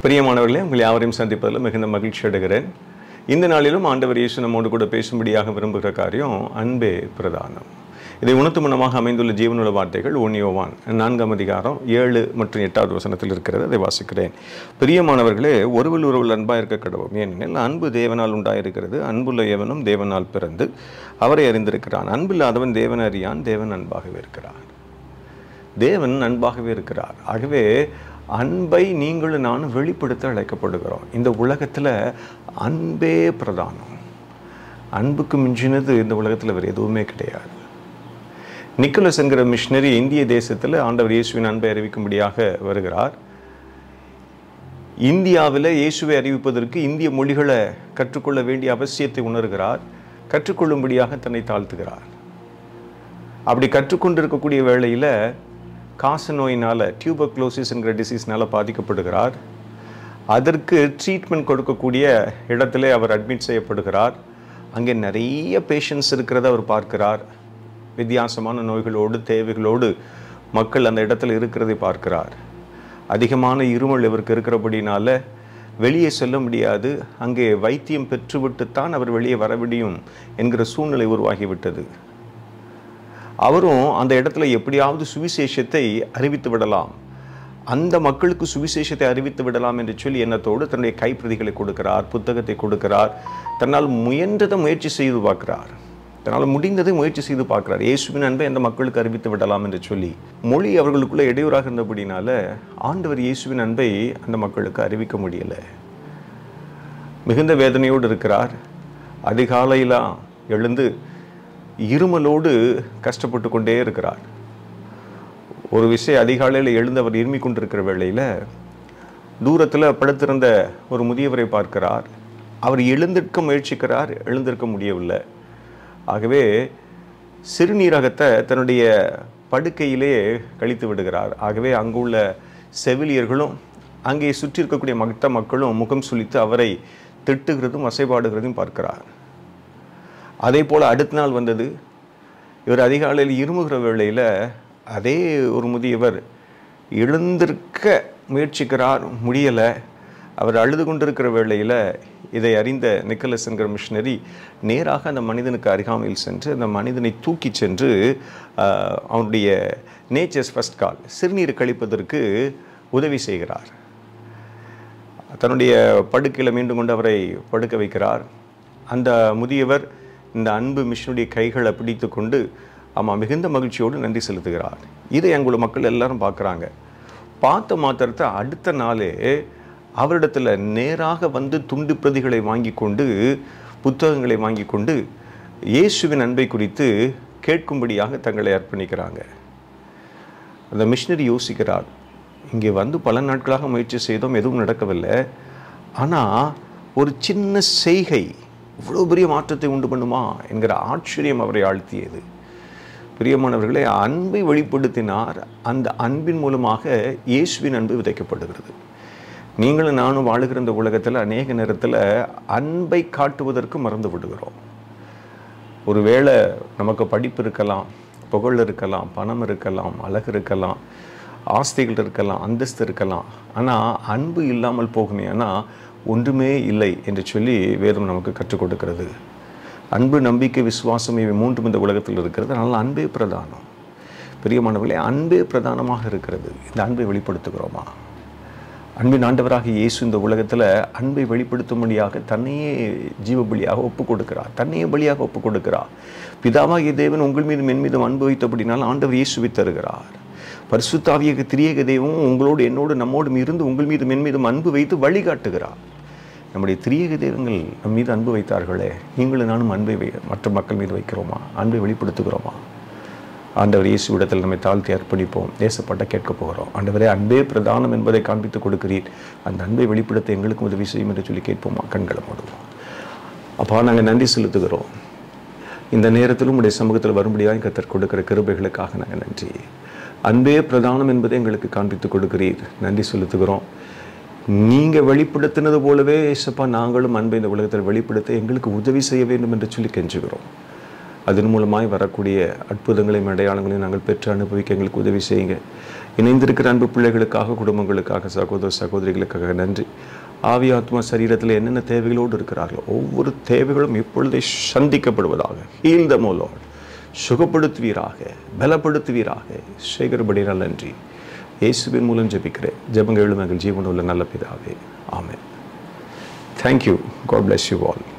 பிரியமானவர்களே, உங்கள் யாவரையும் சந்திப்பதில் மிகுந்த மகிழ்ச்சி அடைகிறேன். இந்த நாளிலும் ஆண்டவர் இயேசு நம்மோடு கூட பேசும்படியாக விரும்புகிற காரியம் அன்பே பிரதானம். இதை உணர்த்து முன்னமாக அமைந்துள்ள ஜீவனுள்ள வார்த்தைகள் 1 யோவான் 4 அதிகாரம் 7 மற்றும் 8 வசனத்தில் இருக்கிறது. அதை வாசிக்கிறேன். பிரியமானவர்களே, ஒருவர் ஒருவர் அன்பாக இருக்க கடவோம். ஏனெனில் அன்பு தேவனால் உண்டாயிருக்கிறது. அன்புள்ள எவனும் தேவனால் பிறந்து அவரை அறிந்திருக்கிறான். அன்பில்லாதவன் தேவன் அறியான். தேவன் அன்பாகவே இருக்கிறார். தேவன் அன்பாகவே இருக்கிறார். ஆகவே அன்பை நீங்களும் நானும் வெளிப்படுத்த அழைக்கப்படுகிறோம். இந்த உலகத்தில் அன்பே பிரதானம். அன்புக்கு மிஞ்சினது இந்த உலகத்தில் வேறு எதுவுமே கிடையாது. நிக்கோலஸ் என்கிற மிஷினரி இந்திய தேசத்தில் ஆண்டவர் இயேசுவின் அன்பை அறிவிக்கும்படியாக வருகிறார். இந்தியாவில் இயேசுவை அறிவிப்பதற்கு இந்திய மொழிகளை கற்றுக்கொள்ள வேண்டிய அவசியத்தை உணர்கிறார். கற்றுக்கொள்ளும்படியாக தன்னை தாழ்த்துகிறார். அப்படி கற்றுக்கொண்டிருக்கக்கூடிய வேளையில் காச நோயினால், டியூபர்குலோசிஸ் என்கிற டிசீஸ்னால் பாதிக்கப்படுகிறார். அதற்கு ட்ரீட்மெண்ட் கொடுக்கக்கூடிய இடத்துல அவர் அட்மிட் செய்யப்படுகிறார். அங்கே நிறைய பேஷண்ட்ஸ் இருக்கிறத அவர் பார்க்கிறார். வித்தியாசமான நோய்களோடு தேவைகளோடு மக்கள் அந்த இடத்துல இருக்கிறதை பார்க்கிறார். அதிகமான இருமல் இவருக்கு இருக்கிறபடினால வெளியே செல்ல முடியாது. அங்கே வைத்தியம் பெற்றுவிட்டுத்தான் அவர் வெளியே வர முடியும் என்கிற சூழ்நிலை உருவாகிவிட்டது. அவரும் அந்த இடத்துல எப்படியாவது சுவிசேஷத்தை அறிவித்து விடலாம், அந்த மக்களுக்கு சுவிசேஷத்தை அறிவித்து விடலாம் என்று சொல்லி எண்ணத்தோடு தன்னுடைய கைப்பிரதிகளை கொடுக்கிறார், புத்தகத்தை கொடுக்கிறார். தன்னால் முயன்றதை முயற்சி செய்து பார்க்கிறார். தன்னால் முடிந்ததை முயற்சி செய்து பார்க்கிறார். இயேசுவின் அன்பை அந்த மக்களுக்கு அறிவித்து விடலாம் என்று சொல்லி. மொழி அவர்களுக்குள்ள இடையூறாக இருந்தபடினால ஆண்டவர் இயேசுவின் அன்பை அந்த மக்களுக்கு அறிவிக்க முடியலை. மிகுந்த வேதனையோடு இருக்கிறார். அதிகாலையெல்லாம் எழுந்து இருமலோடு கஷ்டப்பட்டு கொண்டே இருக்கிறார். ஒரு விஷயம், அதிகாலையில் எழுந்து அவர் இருமிக் கொண்டிருக்கிற வேளையில் தூரத்தில் படுத்திருந்த ஒரு முதியவரை பார்க்கிறார். அவர் எழுந்திருக்க முயற்சிக்கிறார், எழுந்திருக்க முடியவில்லை. ஆகவே சிறுநீரகத்தை தன்னுடைய படுக்கையிலே கழித்து விடுகிறார். ஆகவே அங்குள்ள செவிலியர்களும் அங்கே சுற்றி இருக்கக்கூடிய மற்ற மக்களும் முகம் சுளித்து அவரை திட்டுகிறதும் வசைபாடுகிறதும் பார்க்கிறார். அதே போல் அடுத்த நாள் வந்தது. இவர் அதிகாலையில் இருமுகிற வேளையில் அதே ஒரு முதியவர் எழுந்திருக்க முயற்சிக்கிறார், முடியலை. அவர் அழுது கொண்டிருக்கிற வேளையில் இதை அறிந்த நிக்கோலஸ் என்கிற மிஷினரி நேராக அந்த மனிதனுக்கு அருகாமையில் சென்று அந்த மனிதனை தூக்கி சென்று அவனுடைய நேச்சர்ஸ் ஃபர்ஸ்ட் கால், சிறுநீர் கழிப்பதற்கு உதவி செய்கிறார். தன்னுடைய படுக்கையில் மீண்டும் கொண்டு அவரை படுக்க வைக்கிறார். அந்த முதியவர் இந்த அன்பு மிஷனுடைய கைகளை பிடித்து கொண்டு மிகுந்த மகிழ்ச்சியோடு நன்றி செலுத்துகிறார். இதை எங்களோட மக்கள் எல்லாரும் பார்க்குறாங்க. பார்த்த மாத்திரத்தை அடுத்த நாளே அவரிடத்தில் நேராக வந்து துண்டு பிரதிகளை வாங்கி கொண்டு, புத்தகங்களை வாங்கி கொண்டு இயேசுவின் அன்பை குறித்து கேட்கும்படியாக தங்களை அர்ப்பணிக்கிறாங்க. அந்த மிஷினரி யோசிக்கிறார், இங்கே வந்து பல நாட்களாக முயற்சி செய்தோம், எதுவும் நடக்கவில்லை. ஆனால் ஒரு சின்ன செய்கை இவ்வளோ பெரிய மாற்றத்தை உண்டு பண்ணுமா என்கிற ஆச்சரியம் அவரை ஆழ்த்தியது. பிரியமானவர்களே, அன்பை வெளிப்படுத்தினார். அந்த அன்பின் மூலமாக இயேசுவின் அன்பு விதைக்கப்படுகிறது. நீங்களும் நானும் வாழுகிற இந்த உலகத்தில் அநேக நேரத்தில் அன்பை காட்டுவதற்கு மறந்து விடுகிறோம். ஒருவேளை நமக்கு படிப்பு இருக்கலாம், புகழ் இருக்கலாம், பணம் இருக்கலாம், அழகு இருக்கலாம், ஆஸ்திகள் இருக்கலாம், அந்தஸ்து இருக்கலாம். ஆனால் அன்பு இல்லாமல் போகுமே ஆனால் ஒன்றுமே இல்லை என்று சொல்லி வேதம் நமக்கு கற்றுக் கொடுக்கிறது. அன்பு, நம்பிக்கை, விசுவாசம் இவை மூன்றும் இந்த உலகத்தில் இருக்கிறது. அதனால் அன்பே பிரதானம். பிரியமானவர்களே, அன்பே பிரதானமாக இருக்கிறது. இந்த அன்பை வெளிப்படுத்துகிறோமா? அன்பின் ஆண்டவராக இயேசு இந்த உலகத்தில் அன்பை வெளிப்படுத்தும்படியாக தன்னையே ஜீவ பலியாக ஒப்புக் கொடுக்கிறார். தன்னையே பலியாக ஒப்புக் கொடுக்கிறார். பிதாவாகிய தேவன் உங்கள் மீதும் என் மீதும் அன்பு வைத்தபடினால் ஆண்டவர் இயேசுவை தருகிறார். பரிசுத்தாவிய திரியேக தெய்வம் உங்களோடு என்னோடு நம்மோடும் இருந்து உங்கள் மீதும் என் மீதும் அன்பு வைத்து வழிகாட்டுகிறார். நம்முடைய திரியேக தெய்வங்கள் நம் மீது அன்பு வைத்தார்களே, நீங்களும் நானும் அன்பை மற்ற மக்கள் மீது வைக்கிறோமா? அன்பை வெளிப்படுத்துகிறோமா? ஆண்டவர் இயேசுவிடத்தில் நம்மை தாழ்த்தி அர்ப்பணிப்போம். தேசப்பட்ட கேட்க போகிறோம். ஆண்டவரே, அன்பே பிரதானம் என்பதை காண்பித்துக் கொடுக்கிறீர். அந்த அன்பை வெளிப்படுத்த எங்களுக்கும் உதவி செய்யும் என்று சொல்லி கேட்போமா? கண்களை மூடுவோம். அப்பா, நாங்கள் நன்றி செலுத்துகிறோம். இந்த நேரத்திலும் உடைய சமூகத்தில் வரும்படியாக கர்த்தர் கொடுக்கிற கிருபைகளுக்காக நாங்கள் நன்றி. அன்பே பிரதானம் என்பதை எங்களுக்கு காண்பித்துக் கொடுக்கிறீர். நன்றி செலுத்துகிறோம். நீங்கள் வெளிப்படுத்தினது போலவே ஏசப்பா நாங்களும் அன்பை இந்த உலகத்தில் வெளிப்படுத்த எங்களுக்கு உதவி செய்ய வேண்டும் என்று சொல்லி கெஞ்சுகிறோம். அதன் மூலமாய் வரக்கூடிய அற்புதங்களையும் அடையாளங்களையும் நாங்கள் பெற்று அனுபவிக்க எங்களுக்கு உதவி செய்யுங்க. இணைந்திருக்கிற அன்பு பிள்ளைகளுக்காக, குடும்பங்களுக்காக, சகோதர சகோதரிகளுக்காக நன்றி. ஆவி ஆத்மா சரீரத்தில் என்னென்ன தேவைகளோடு இருக்கிறார்களோ ஒவ்வொரு தேவைகளும் இப்பொழுதே சந்திக்கப்படுவதாக. ஹீல் தம் ஓ லார்ட். சுகப்படுத்துவீராக, பலப்படுத்துவீராக. சேகரபடினால் நன்றி. இயேசுவின் மூலம் ஜெபிக்கிறேன். ஜெபங்களும் எங்கள் ஜீவனுள்ள நல்ல பிதாவே. ஆமென். Thank you. God bless you all.